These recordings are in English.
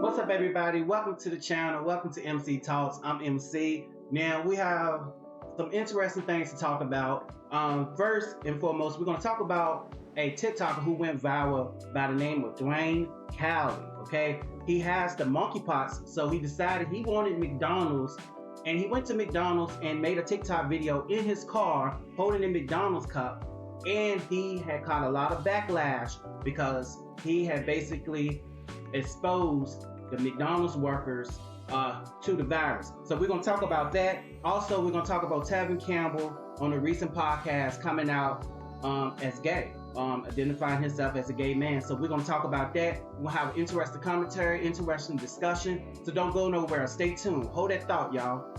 What's up, everybody? Welcome to the channel. Welcome to MC Talks. I'm MC. Now, we have some interesting things to talk about. First and foremost, we're going to talk about a TikToker who went viral by the name of Tevin Campbell. Okay, he has the monkeypox, so he decided he wanted McDonald's, and he went to McDonald's and made a TikTok video in his car holding a McDonald's cup, and he had caught a lot of backlash because he had basically exposed the McDonald's workers to the virus. So we're going to talk about that. Also, we're going to talk about Tevin Campbell on a recent podcast coming out as gay, identifying himself as a gay man. So we're going to talk about that. We'll have interesting commentary, interesting discussion. So don't go nowhere. Stay tuned. Hold that thought, y'all.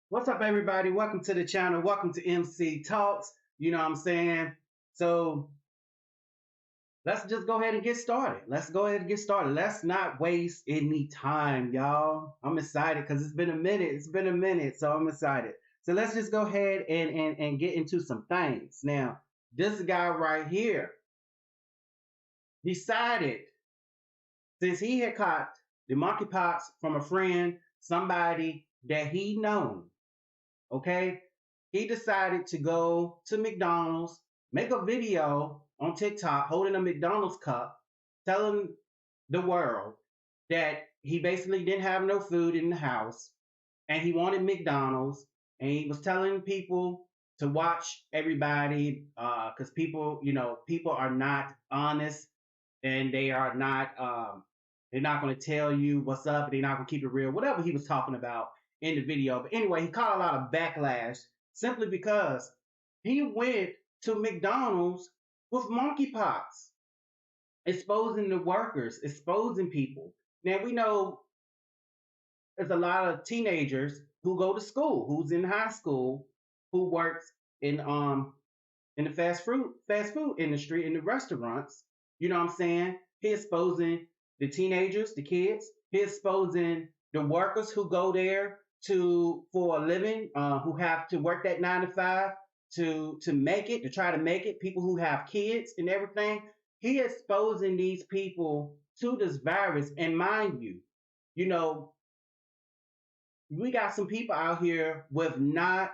What's up, everybody? Welcome to the channel. Welcome to MC Talks. You know what I'm saying? So let's just go ahead and get started. Let's not waste any time, y'all. I'm excited because it's been a minute. So I'm excited. So let's just go ahead and get into some things. Now, this guy right here decided, since he had caught the monkeypox from a friend, somebody that he known, okay, he decided to go to McDonald's, make a video on TikTok holding a McDonald's cup, telling the world that he basically didn't have no food in the house and he wanted McDonald's, and he was telling people to watch everybody because people are not honest, and they are not they're not going to tell you what's up, they're not going to keep it real, whatever he was talking about in the video. But anyway, he caught a lot of backlash simply because he went to McDonald's with monkeypox, exposing the workers, exposing people. Now, we know there's a lot of teenagers who go to school, who's in high school, who works in the fast food industry, in the restaurants. You know what I'm saying? He's exposing the teenagers, the kids. He's exposing the workers who go there for a living, who have to work that 9 to 5 to try to make it. People who have kids and everything. He exposing these people to this virus. And mind you, we got some people out here with not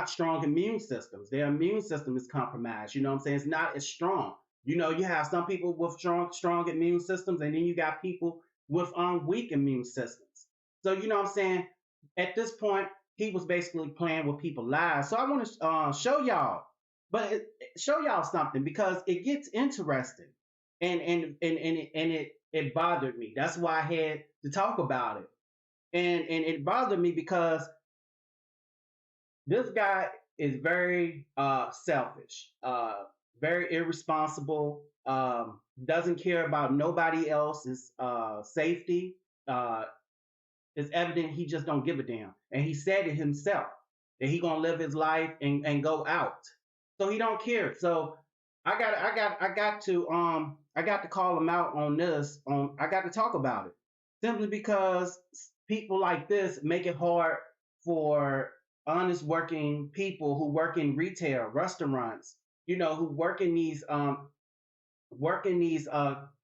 strong immune systems. Their immune system is compromised. You know what I'm saying? It's not as strong. You have some people with strong immune systems, and then you got people with weak immune systems. So, you know what I'm saying? At this point, he was basically playing with people's lives. So I want to show y'all something, because it gets interesting, and it bothered me. That's why I had to talk about it. And it bothered me because this guy is very selfish, very irresponsible, doesn't care about nobody else's safety. It's evident he just don't give a damn. And he said it himself, that he gonna live his life and go out. So he don't care. So I got to call him out on this. I got to talk about it, simply because people like this make it hard for honest working people who work in retail, restaurants, who work in these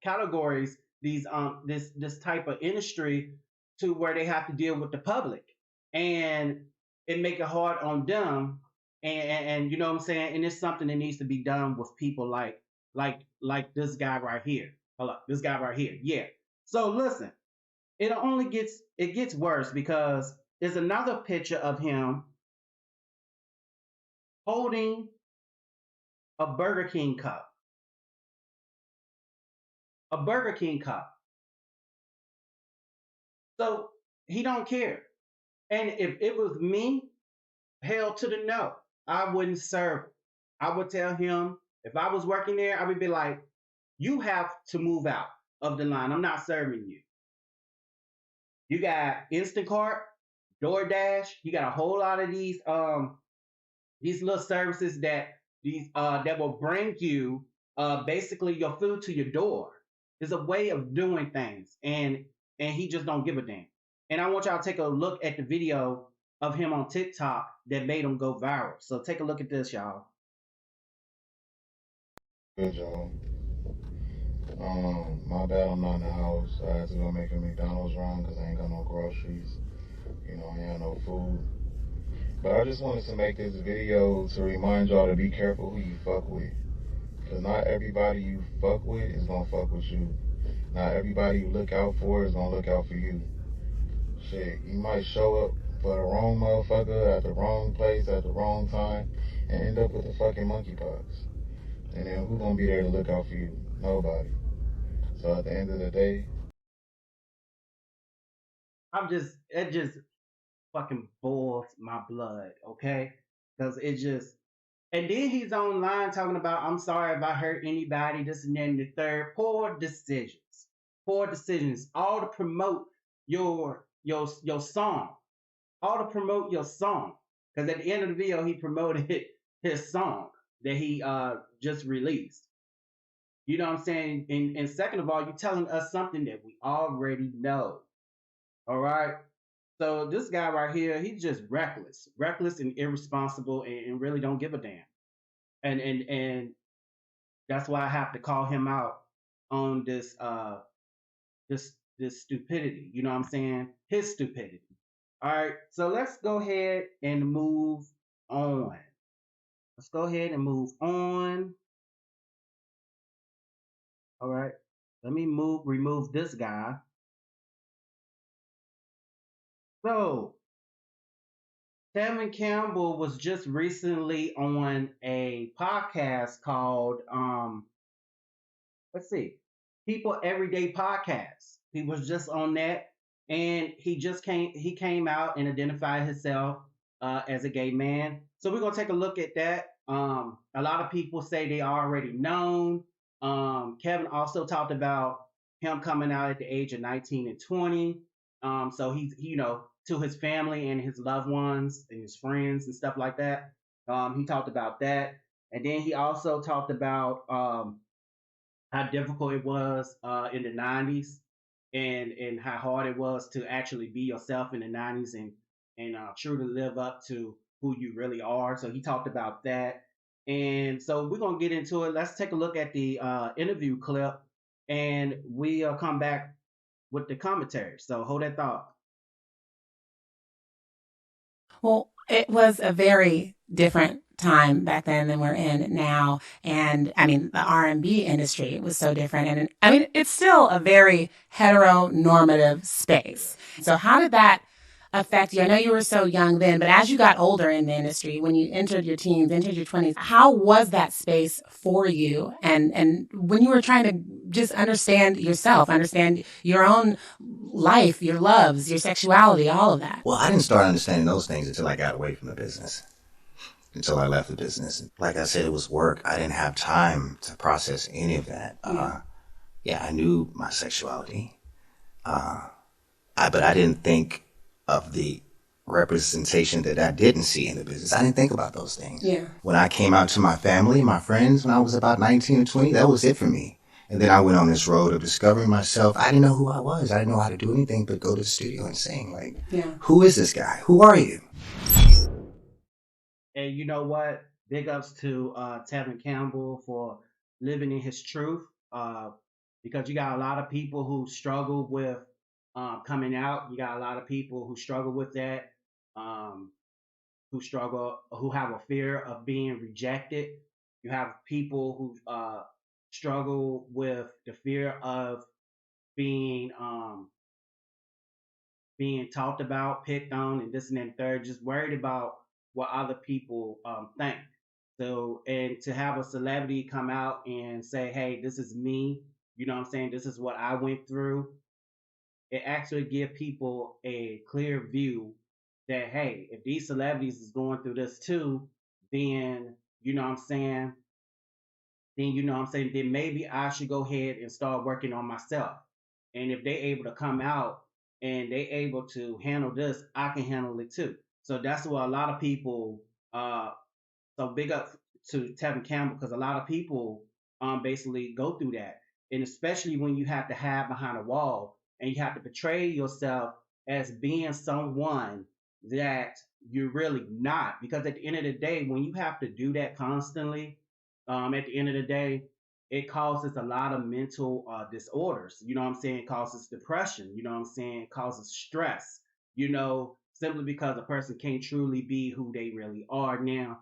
categories, this type of industry, to where they have to deal with the public, and it make it hard on them. And you know what I'm saying? And it's something that needs to be done with people like this guy right here. Hold up, this guy right here. Yeah. So listen, it gets worse, because there's another picture of him holding a Burger King cup. A Burger King cup. So he don't care. And if it was me, hell to the no, I wouldn't serve him. I would tell him, if I was working there, I would be like, you have to move out of the line. I'm not serving you. You got Instacart, DoorDash. You got a whole lot of these little services that will bring you basically your food to your door. There's a way of doing things, and he just don't give a damn. And I want y'all to take a look at the video of him on TikTok that made him go viral. So take a look at this, y'all. Good job. My bad, I'm not in the house. I had to go make a McDonald's run because I ain't got no groceries. I ain't got no food. But I just wanted to make this video to remind y'all to be careful who you fuck with. Because not everybody you fuck with is gonna fuck with you. Not everybody you look out for is gonna look out for you. Shit, you might show up for the wrong motherfucker at the wrong place at the wrong time and end up with the fucking monkeypox. And then who gonna be there to look out for you? Nobody. So at the end of the day, It just fucking boils my blood, okay? Because it just, and then he's online talking about, I'm sorry if I hurt anybody, this and then the third. Poor decisions. Poor decisions. All to promote your song. All to promote your song. Because at the end of the video, he promoted his song that he just released. You know what I'm saying? And second of all, you're telling us something that we already know. All right. So this guy right here, he's just reckless and irresponsible, and really don't give a damn. And that's why I have to call him out on this stupidity. You know what I'm saying? His stupidity. All right. So let's go ahead and move on. Let's go ahead and move on. All right. Let me remove this guy. So Tevin Campbell was just recently on a podcast called let's see, People Everyday Podcast. He was just on that, and he came out and identified himself as a gay man. So we're gonna take a look at that. A lot of people say they already known. Kevin also talked about him coming out at the age of 19 and 20. So he's, to his family and his loved ones and his friends and stuff like that. He talked about that. And then he also talked about how difficult it was in the 90s, and how hard it was to actually be yourself in the 90s, and truly live up to who you really are. So he talked about that. And so we're going to get into it. Let's take a look at the interview clip, and we'll come back with the commentary. So hold that thought. Well, it was a very different time back then than we're in now. And I mean, the R&B industry was so different. And I mean, it's still a very heteronormative space. So how did that affect you? I know you were so young then, but as you got older in the industry, when you entered your teens, entered your 20s, how was that space for you? And when you were trying to just understand yourself, understand your own life, your loves, your sexuality, all of that? Well, I didn't start understanding those things until I got away from the business, until I left the business. Like I said, it was work. I didn't have time to process any of that. Yeah, I knew my sexuality, but I didn't think of the representation that I didn't see in the business. I didn't think about those things. Yeah. When I came out to my family, my friends, when I was about 19 or 20, that was it for me. And then I went on this road of discovering myself. I didn't know who I was. I didn't know how to do anything but go to the studio and sing. Who is this guy? Who are you? And you know what? Big ups to Tevin Campbell for living in his truth. Because you got a lot of people who struggle with coming out. You got a lot of people who struggle with that, who have a fear of being rejected. You have people who struggle with the fear of being being talked about, picked on, and this and that and third, just worried about what other people think. So, and to have a celebrity come out and say, hey, this is me, you know what I'm saying? This is what I went through. It actually give people a clear view that, hey, if these celebrities is going through this too, then, you know what I'm saying? Then maybe I should go ahead and start working on myself. And if they able to come out and they able to handle this, I can handle it too. So that's what a lot of people so big up to Tevin Campbell, because a lot of people basically go through that. And especially when you have to hide behind a wall and you have to portray yourself as being someone that you're really not. Because at the end of the day, when you have to do that constantly, at the end of the day, it causes a lot of mental disorders. You know what I'm saying? It causes depression. You know what I'm saying? It causes stress. Simply because a person can't truly be who they really are. Now,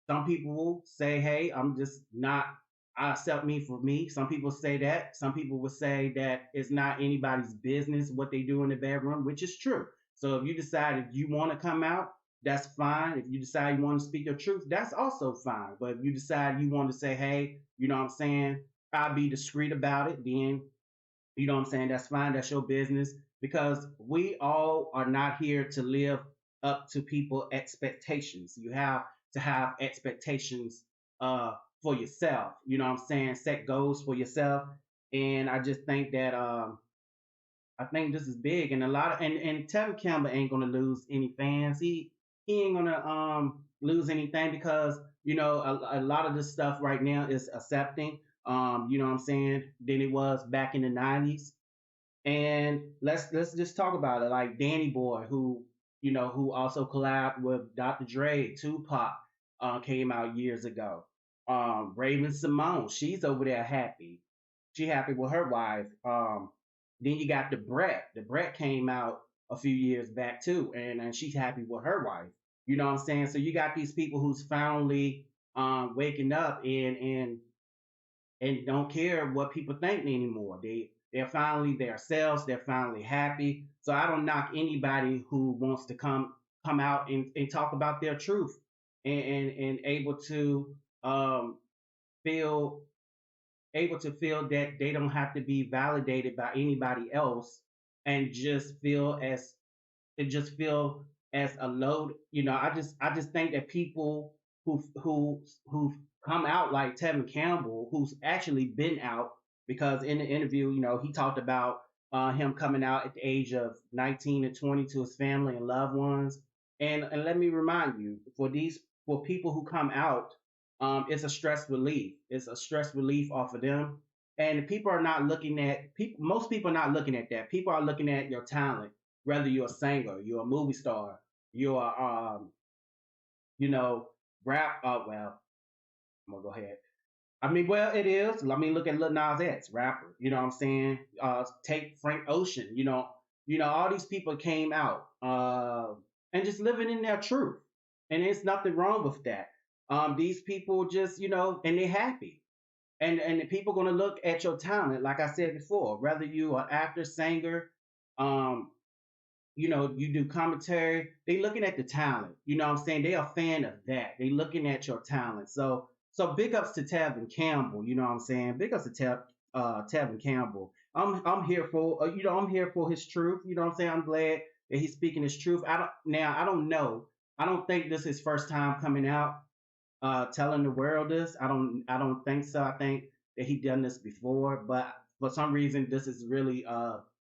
some people will say, "Hey, I'm just not. I accept me for me." Some people say that. Some people will say that it's not anybody's business what they do in the bedroom, which is true. So if you decide if you want to come out, that's fine. If you decide you want to speak your truth, that's also fine. But if you decide you want to say, "Hey, you know what I'm saying? I'll be discreet about it," then you know what I'm saying? That's fine. That's your business. Because we all are not here to live up to people expectations. You have to have expectations for yourself. You know what I'm saying? Set goals for yourself. And I just think that I think this is big, and a lot of and Tevin Campbell ain't gonna lose any fans. He ain't gonna lose anything because a lot of this stuff right now is accepting. You know what I'm saying, than it was back in the '90s. And let's just talk about it. Like Danny Boy, who also collabed with Dr. Dre, Tupac, came out years ago. Raven Simone, she's over there happy. She happy with her wife. Then you got the Brett. The Brett came out a few years back too, and she's happy with her wife. You know what I'm saying? So you got these people who's finally waking up and don't care what people think anymore. They're finally themselves. They're finally happy. So I don't knock anybody who wants to come out and talk about their truth and able to feel that they don't have to be validated by anybody else and just feel as a load. I just think that people who come out like Tevin Campbell, who's actually been out, because in the interview, he talked about him coming out at the age of 19 and 20 to his family and loved ones. And let me remind you, for people who come out, it's a stress relief. It's a stress relief off of them. And people are not looking at people. Most people are not looking at that. People are looking at your talent, whether you're a singer, you're a movie star, you're you know, rap. Well, I'm gonna go ahead. I mean, well, it is. I mean, look at Lil Nas X, rapper. You know what I'm saying? Take Frank Ocean. All these people came out and just living in their truth, and there's nothing wrong with that. These people just, and they're happy, and the people gonna look at your talent, like I said before, whether you are actor, singer, um, you do commentary. They looking at the talent. You know what I'm saying? They are a fan of that. They looking at your talent. So big ups to Tevin Campbell. You know what I'm saying? Big ups to Tevin Campbell. I'm here for I'm here for his truth. You know what I'm saying? I'm glad that he's speaking his truth. I don't know. I don't think this is his first time coming out telling the world this. I don't think so. I think that he done this before, but for some reason this is really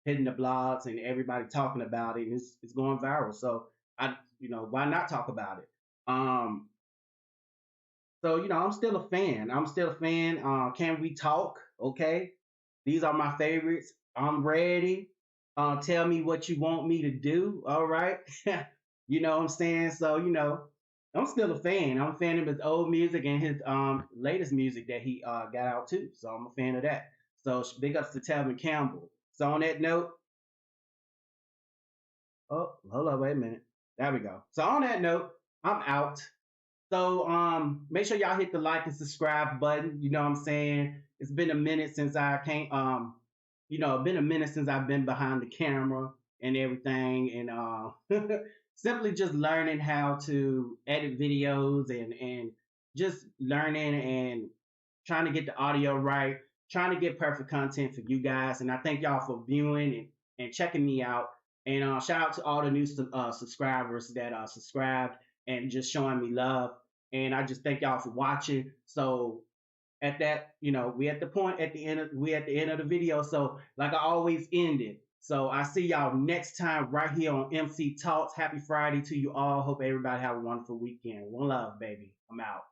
hitting the blogs and everybody talking about it, and it's going viral. So why not talk about it? So I'm still a fan. I'm still a fan. Can we talk? Okay, these are my favorites. I'm ready. Tell me what you want me to do. All right. You know what I'm saying? So I'm still a fan. I'm a fan of his old music and his latest music that he got out too. So I'm a fan of that. So big ups to Tevin Campbell. So on that note, oh, hold on, wait a minute. There we go. So on that note, I'm out. So make sure y'all hit the like and subscribe button. You know what I'm saying? It's been a minute since I came been a minute since I've been behind the camera and everything, and simply just learning how to edit videos and just learning and trying to get the audio right, trying to get perfect content for you guys. And I thank y'all for viewing and checking me out. And shout out to all the new subscribers that subscribed and just showing me love. And I just thank y'all for watching. So at that, we at the point at the end of the video. So like I always end it. So I see y'all next time right here on MC Talks. Happy Friday to you all. Hope everybody have a wonderful weekend. One love, baby. I'm out.